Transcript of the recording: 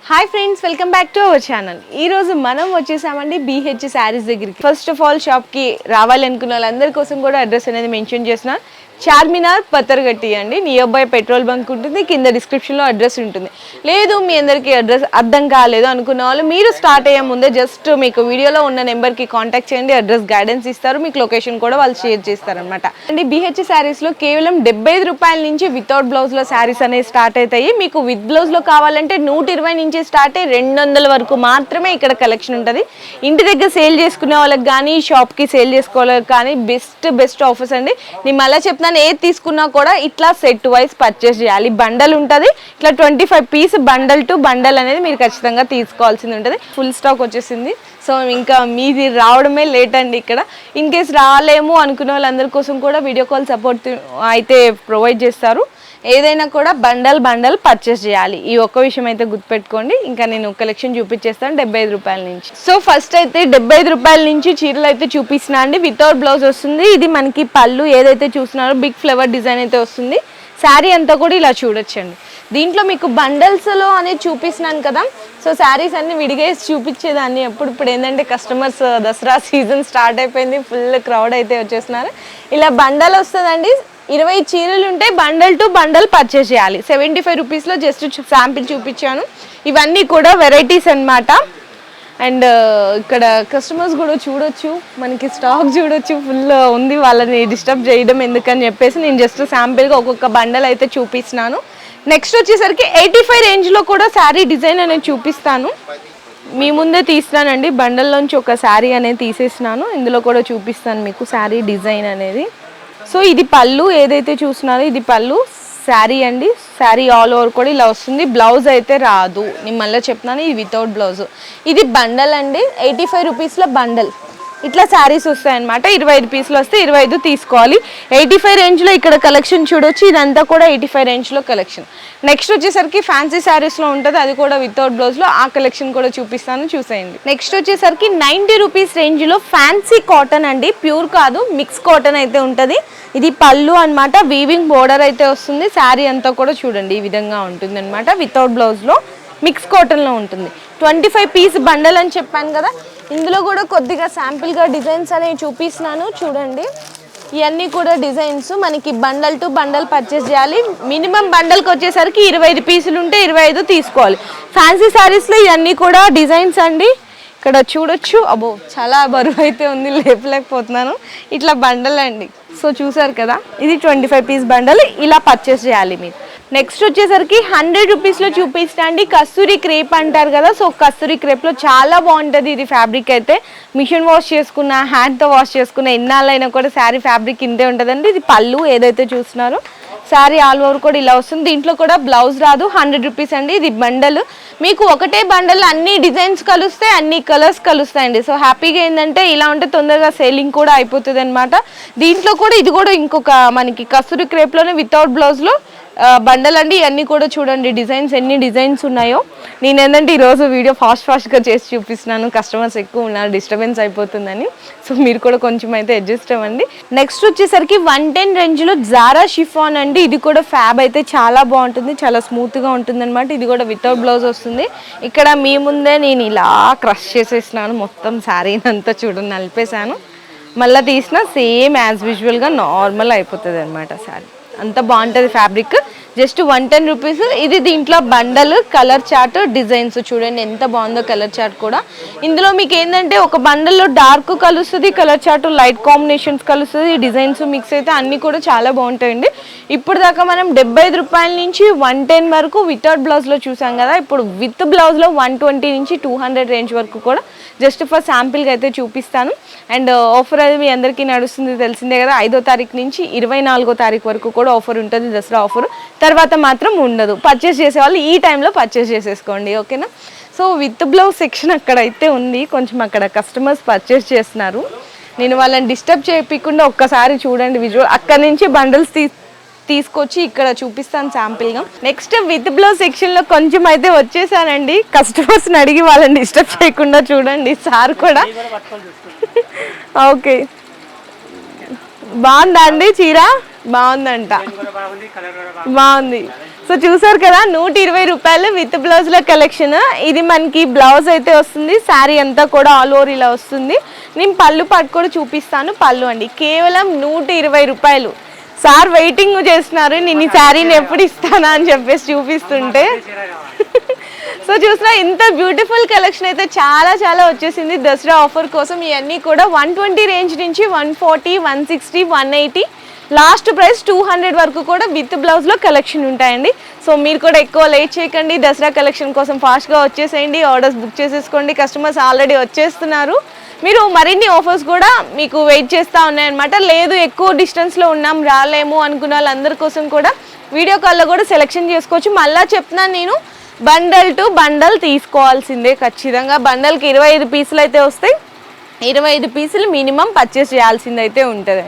Hi friends, welcome back to our channel. ఈ రోజు మనం వచ్చేసామండి BH శారీస్ దగ్గరికి. ఫస్ట్ ఆఫ్ ఆల్ షాప్కి రావాలనుకున్న వాళ్ళందరి కోసం కూడా అడ్రస్ అనేది మెన్షన్ చేసిన చార్మినార్ పత్తర్గట్టి అండి. నియర్ బై పెట్రోల్ బంక్ ఉంటుంది, కింద డిస్క్రిప్షన్లో అడ్రస్ ఉంటుంది. లేదు మీ అందరికీ అడ్రస్ అర్థం కాలేదు అనుకున్న వాళ్ళు మీరు స్టార్ట్ అయ్యే ముందే జస్ట్ మీకు వీడియోలో ఉన్న నెంబర్కి కాంటాక్ట్ చేయండి, అడ్రస్ గైడెన్స్ ఇస్తారు, మీకు లొకేషన్ కూడా వాళ్ళు షేర్ చేస్తారనమాట. అండి BH శారీస్లో కేవలం 75 రూపాయల నుంచి వితౌట్ బ్లౌజ్లో శారీస్ అనేవి స్టార్ట్ అవుతాయి. మీకు విత్ బ్లౌజ్లో కావాలంటే 120 నుంచి స్టార్ట్ అయ్యి 200 వరకు మాత్రమే ఇక్కడ కలెక్షన్ ఉంటుంది. ఇంటి దగ్గర సేల్ చేసుకునే వాళ్ళకి కానీ షాప్కి సేల్ చేసుకోవాలకి కానీ బెస్ట్ ఆఫర్స్ అండి. నేను మళ్ళీ చెప్తాను, ఏది తీసుకున్నా కూడా ఇట్లా సెట్ వైజ్ పర్చేస్ చేయాలి. బండల్ ఉంటుంది, ఇట్లా 25 పీస్ బండల్ టు బండల్ అనేది మీరు ఖచ్చితంగా తీసుకోవాల్సింది ఉంటుంది. ఫుల్ స్టాక్ వచ్చేసింది. సో ఇంకా మీది రావడమే లేట్ అండి. ఇక్కడ ఇన్ కేస్ రాలేము అనుకునే వాళ్ళందరి కోసం కూడా వీడియో కాల్ సపోర్ట్ అయితే ప్రొవైడ్ చేస్తారు. ఏదైనా కూడా బండల్ పర్చేస్ చేయాలి. ఈ ఒక్క విషయం అయితే గుర్తుపెట్టుకోండి. ఇంకా నేను కలెక్షన్ చూపించేస్తాను 75 రూపాయల నుంచి. సో ఫస్ట్ అయితే 75 రూపాయల నుంచి చీరలు అయితే చూపిస్తున్నా అండి. వితౌట్ బ్లౌజ్ వస్తుంది. ఇది మనకి పళ్ళు ఏదైతే చూస్తున్నారో బిగ్ ఫ్లవర్ డిజైన్ అయితే వస్తుంది. శారీ అంతా కూడా ఇలా చూడొచ్చండి. దీంట్లో మీకు బండల్స్లో అనేది చూపిస్తున్నాను కదా. సో శారీస్ అన్ని విడిగా చూపించేదాన్ని ఇప్పుడు ఏంటంటే కస్టమర్స్ దసరా సీజన్ స్టార్ట్ అయిపోయింది, ఫుల్ క్రౌడ్ అయితే వచ్చేస్తున్నారు. ఇలా బండల్ వస్తుందండి. 20 చీరలు ఉంటాయి. బండల్ టు బండల్ పర్చేస్ చేయాలి. 75 రూపీస్లో జస్ట్ శాంపిల్ చూపించాను. ఇవన్నీ కూడా వెరైటీస్ అన్నమాట. అండ్ ఇక్కడ కస్టమర్స్ కూడా చూడొచ్చు, మనకి స్టాక్ చూడొచ్చు, ఫుల్ ఉంది. వాళ్ళని డిస్టర్బ్ చేయడం ఎందుకని చెప్పేసి నేను జస్ట్ శాంపిల్గా ఒక్కొక్క బండల్ అయితే చూపిస్తున్నాను. నెక్స్ట్ వచ్చేసరికి 85 రేంజ్లో కూడా శారీ డిజైన్ అనేది చూపిస్తాను. మీ ముందే తీస్తానండి. బండల్లోంచి ఒక శారీ అనేది తీసేసినాను. ఇందులో కూడా చూపిస్తాను మీకు శారీ డిజైన్ అనేది. సో ఇది పళ్ళు ఏదైతే చూస్తున్నారో ఇది పళ్ళు శారీ అండి. శారీ ఆల్ ఓవర్ కూడా ఇలా వస్తుంది. బ్లౌజ్ అయితే రాదు. నేను మళ్ళీ చెప్తున్నాను, ఇది వితౌట్ బ్లౌజ్. ఇది బండల్ అండి. 85 రూపీస్లో బండల్ ఇట్లా శారీస్ వస్తాయన్నమాట. 25 పీసులు వస్తే 25 తీసుకోవాలి. 85 రేంజ్లో ఇక్కడ కలెక్షన్ చూడొచ్చు. ఇదంతా కూడా 85 రేంజ్లో కలెక్షన్. నెక్స్ట్ వచ్చేసరికి ఫ్యాన్సీ శారీస్లో ఉంటుంది, అది కూడా వితౌట్ బ్లౌజ్లో. ఆ కలెక్షన్ కూడా చూపిస్తాను, చూసేయండి. నెక్స్ట్ వచ్చేసరికి 90 రూపీస్ రేంజ్లో ఫ్యాన్సీ కాటన్ అండి. ప్యూర్ కాదు, మిక్స్ కాటన్ అయితే ఉంటుంది. ఇది పళ్ళు అనమాట. వీవింగ్ బోర్డర్ అయితే వస్తుంది. శారీ అంతా కూడా చూడండి ఈ విధంగా ఉంటుంది అనమాట. వితౌట్ బ్లౌజ్లో మిక్స్ కాటన్లో ఉంటుంది. 25 పీస్ బండల్ అని చెప్పాను కదా. ఇందులో కూడా కొద్దిగా శాంపిల్గా డిజైన్స్ అనేవి చూపిస్తున్నాను చూడండి. ఇవన్నీ కూడా డిజైన్స్ మనకి బండల్ టు బండల్ పర్చేస్ చేయాలి. మినిమం బండల్కి వచ్చేసరికి 25 పీసులు ఉంటే 25 తీసుకోవాలి. ఫ్యాన్సీ శారీస్లో ఇవన్నీ కూడా డిజైన్స్ అండి. ఇక్కడ చూడొచ్చు. అబ్బో చాలా బరువు అయితే ఉంది, లేపలేకపోతున్నాను. ఇట్లా బండల్ అండి. సో చూసారు కదా, ఇది 25 పీస్ బండల్. ఇలా పర్చేస్ చేయాలి మీరు. నెక్స్ట్ వచ్చేసరికి 100 రూపీస్లో చూపిస్తా అండి. కస్తూరి క్రేప్ అంటారు కదా. సో కస్తూరి క్రేప్లో చాలా బాగుంటుంది ఇది. ఫ్యాబ్రిక్ అయితే మిషన్ వాష్ చేసుకున్న, హ్యాండ్తో వాష్ చేసుకున్న, ఎన్నాళ్ళైనా కూడా శారీ ఫ్యాబ్రిక్ ఇంతే ఉంటుందండి. ఇది పళ్ళు ఏదైతే చూస్తున్నారో శారీ ఆల్ ఓవర్ కూడా ఇలా వస్తుంది. దీంట్లో కూడా బ్లౌజ్ రాదు. 100 రూపీస్ అండి. ఇది బండల్. మీకు ఒకటే బండల్ అన్ని డిజైన్స్ కలుస్తాయి, అన్ని కలర్స్ కలుస్తాయండి. సో హ్యాపీగా ఏంటంటే ఇలా ఉంటే తొందరగా సేలింగ్ కూడా అయిపోతుంది అనమాట. దీంట్లో కూడా ఇది కూడా ఇంకొక మనకి కస్తూరి క్రేప్లోనే వితౌట్ బ్లౌజ్లో బండల్ అండి. ఇవన్నీ కూడా చూడండి డిజైన్స్, ఎన్ని డిజైన్స్ ఉన్నాయో. నేను ఏంటంటే ఈరోజు వీడియో ఫాస్ట్గా చేసి చూపిస్తున్నాను. కస్టమర్స్ ఎక్కువ ఉన్నారు, డిస్టర్బెన్స్ అయిపోతుందని. సో మీరు కూడా కొంచెం అయితే అడ్జస్ట్ అవ్వండి. నెక్స్ట్ వచ్చేసరికి 110 రేంజ్లో జారా షిఫాన్ అండి. ఇది కూడా ఫ్యాబ్ అయితే చాలా బాగుంటుంది, చాలా స్మూత్గా ఉంటుంది అనమాట. ఇది కూడా వితౌట్ బ్లౌజ్ వస్తుంది. ఇక్కడ మీ ముందే నేను ఇలా క్రష్ చేసేసినాను మొత్తం శారీని అంతా చూడండి, నలిపేశాను. మళ్ళీ తీసిన సేమ్ యాజ్ యూజువల్గా నార్మల్ అయిపోతుంది అనమాట శారీ. అంత బాగుంటుంది ఫ్యాబ్రిక్. Just 110 rupees. ఇది దీంట్లో బండల్, కలర్ చార్ట్, డిజైన్స్ చూడండి ఎంత బాగుందో కలర్ చార్ట్ కూడా. ఇందులో మీకు ఏంటంటే ఒక బండల్లో డార్క్ కలుస్తుంది, కలర్ చార్ట్ లైట్ కాంబినేషన్స్ కలుస్తుంది. డిజైన్స్ మిక్స్ అయితే అన్నీ కూడా చాలా బాగుంటాయండి. ఇప్పుడు దాకా మనం 75 రూపాయల నుంచి 110 వరకు వితౌట్ బ్లౌజ్లో చూసాం కదా. ఇప్పుడు విత్ బ్లౌజ్లో 120 నుంచి 200 రేంజ్ వరకు కూడా జస్ట్ ఫర్ శాంపిల్గా అయితే చూపిస్తాను. అండ్ ఆఫర్ అది మీ అందరికీ నడుస్తుంది తెలిసిందే కదా. 5వ తారీఖు నుంచి 24వ తారీఖు వరకు కూడా ఆఫర్ ఉంటుంది, దసరా ఆఫర్. తర్వాత మాత్రం ఉండదు. పర్చేస్ చేసేవాళ్ళు ఈ టైంలో పర్చేస్ చేసేసుకోండి, ఓకేనా. సో విత్ బ్లౌజ్ సెక్షన్ అక్కడైతే ఉంది. కొంచెం అక్కడ కస్టమర్స్ పర్చేస్ చేస్తున్నారు. నేను వాళ్ళని డిస్టర్బ్ చేయకుండా ఒక్కసారి చూడండి విజువల్. అక్కడ నుంచి బండల్స్ తీసుకొచ్చి ఇక్కడ చూపిస్తాను శాంపిల్గా. నెక్స్ట్ విత్ బ్లౌజ్ సెక్షన్లో కొంచెం అయితే వచ్చేసానండి. కస్టమర్స్ని అడిగి వాళ్ళని డిస్టర్బ్ చేయకుండా చూడండి. సార్ కూడా ఓకే. బాగుందా అండి చీర? బాగుందంట, బాగుంది. సో చూసారు కదా 120 రూపాయలు విత్ బ్లౌజ్ల కలెక్షన్. ఇది మనకి బ్లౌజ్ అయితే వస్తుంది, శారీ అంతా కూడా ఆల్ ఓవర్ ఇలా వస్తుంది. నేను పళ్ళు పాటు కూడా చూపిస్తాను. పళ్ళు అండి కేవలం 120 రూపాయలు. సార్ వెయిటింగ్ చేస్తున్నారు నేను ఈ శారీని ఎప్పుడు ఇస్తానా అని చెప్పేసి చూపిస్తుంటే. సో చూసినా ఇంత బ్యూటిఫుల్ కలెక్షన్ అయితే చాలా చాలా వచ్చేసింది దసరా ఆఫర్ కోసం. ఇవన్నీ కూడా 120 రేంజ్ నుంచి 140, 160, 180 లాస్ట్ ప్రైస్ 200 వరకు కూడా విత్ బ్లౌజ్లో కలెక్షన్ ఉంటాయండి. సో మీరు కూడా ఎక్కువ లేట్ చేయకండి, దసరా కలెక్షన్ కోసం ఫాస్ట్గా వచ్చేసేయండి, ఆర్డర్స్ బుక్ చేసేసుకోండి. కస్టమర్స్ ఆల్రెడీ వచ్చేస్తున్నారు. మీరు మరిన్ని ఆఫర్స్ కూడా మీకు వెయిట్ చేస్తూ ఉన్నాయన్నమాట. లేదు ఎక్కువ డిస్టెన్స్లో ఉన్నాం రాలేము అనుకున్న వాళ్ళందరి కోసం కూడా వీడియో కాల్లో కూడా సెలెక్షన్ చేసుకోవచ్చు. మళ్ళీ చెప్తున్నాను నేను, బండల్ టు బండల్ తీసుకోవాల్సిందే ఖచ్చితంగా. బండల్కి 25 పీసులు అయితే వస్తాయి. 25 పీసులు మినిమం పర్చేస్ చేయాల్సిందైతే ఉంటుంది.